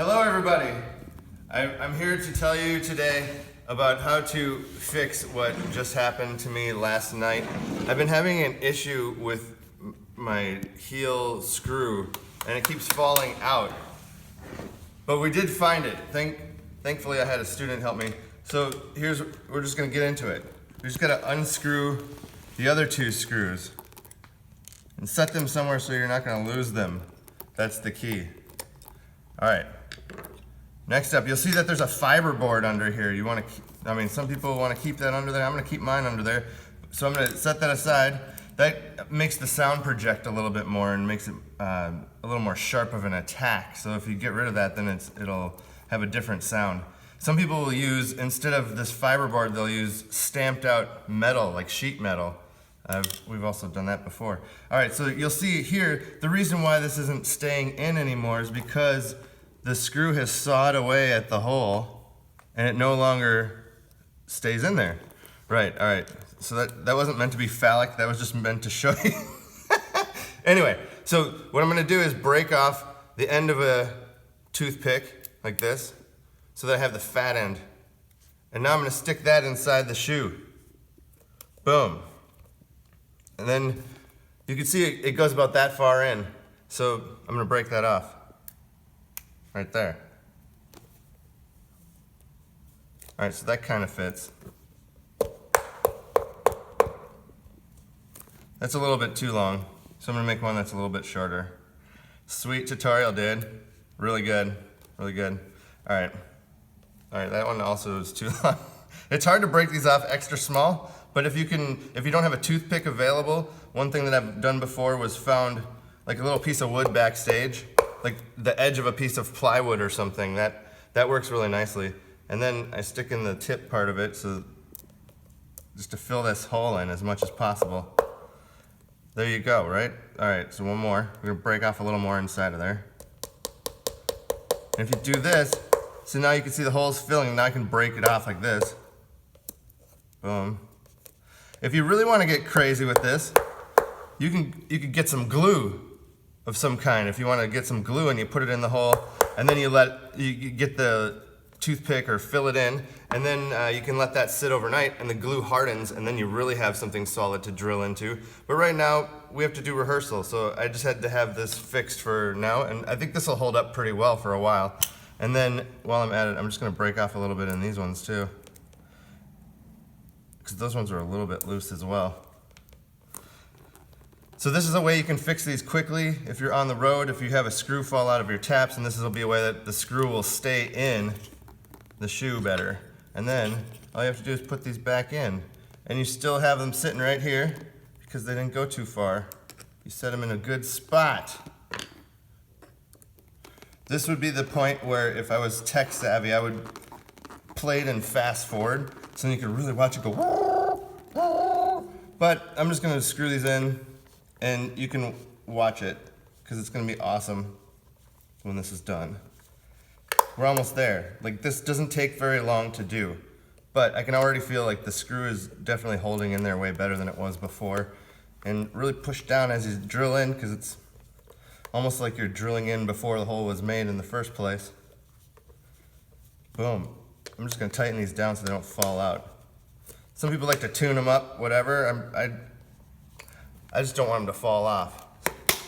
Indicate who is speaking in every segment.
Speaker 1: Hello everybody! I'm here to tell you today about how to fix what just happened to me last night. I've been having an issue with my heel screw and it keeps falling out. But we did find it. Thankfully I had a student help me. So we're just gonna get into it. We just gotta unscrew the other two screws and set them somewhere so you're not gonna lose them. That's the key. All right. Next up, you'll see that there's a fiber board under here. Some people want to keep that under there. I'm going to keep mine under there. So I'm going to set that aside. That makes the sound project a little bit more and makes it a little more sharp of an attack. So if you get rid of that, then it'll have a different sound. Some people will use, instead of this fiber board, they'll use stamped out metal, like sheet metal. We've also done that before. All right, so you'll see here, the reason why this isn't staying in anymore is because the screw has sawed away at the hole and it no longer stays in there. Right, all right. So that wasn't meant to be phallic, that was just meant to show you. Anyway, so what I'm gonna do is break off the end of a toothpick like this so that I have the fat end. And now I'm gonna stick that inside the shoe. Boom. And then you can see it goes about that far in. So I'm gonna break that off. Right there. All right, so that kind of fits. That's a little bit too long, so I'm gonna make one that's a little bit shorter. Sweet tutorial, dude. Really good, really good. All right, that one also is too long. It's hard to break these off extra small, but if you don't have a toothpick available, one thing that I've done before was found like a little piece of wood backstage, like the edge of a piece of plywood or something. That works really nicely. And then I stick in the tip part of it, so just to fill this hole in as much as possible. There you go, right? All right, so one more. We're gonna break off a little more inside of there. And if you do this, so now you can see the hole's filling, now I can break it off like this. Boom. If you really wanna get crazy with this, you can get some glue of some kind. If you want to get some glue and you put it in the hole, and then you get the toothpick or fill it in, and then you can let that sit overnight and the glue hardens, and then you really have something solid to drill into. But right now we have to do rehearsal, so I just had to have this fixed for now, and I think this will hold up pretty well for a while. And then while I'm at it, I'm just going to break off a little bit in these ones too, because those ones are a little bit loose as well. So this is a way you can fix these quickly if you're on the road, if you have a screw fall out of your taps, and this will be a way that the screw will stay in the shoe better. And then all you have to do is put these back in, and you still have them sitting right here because they didn't go too far. You set them in a good spot. This would be the point where if I was tech savvy, I would play it in fast forward so then you could really watch it go. But I'm just gonna screw these in, and you can watch it because it's gonna be awesome when this is done. We're almost there. Like, this doesn't take very long to do, but I can already feel like the screw is definitely holding in there way better than it was before. And really push down as you drill in, because it's almost like you're drilling in before the hole was made in the first place. Boom. I'm just gonna tighten these down so they don't fall out. Some people like to tune them up, whatever. I just don't want them to fall off.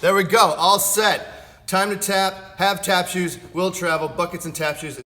Speaker 1: There we go, all set. Time to tap, have tap shoes, will travel, buckets and tap shoes.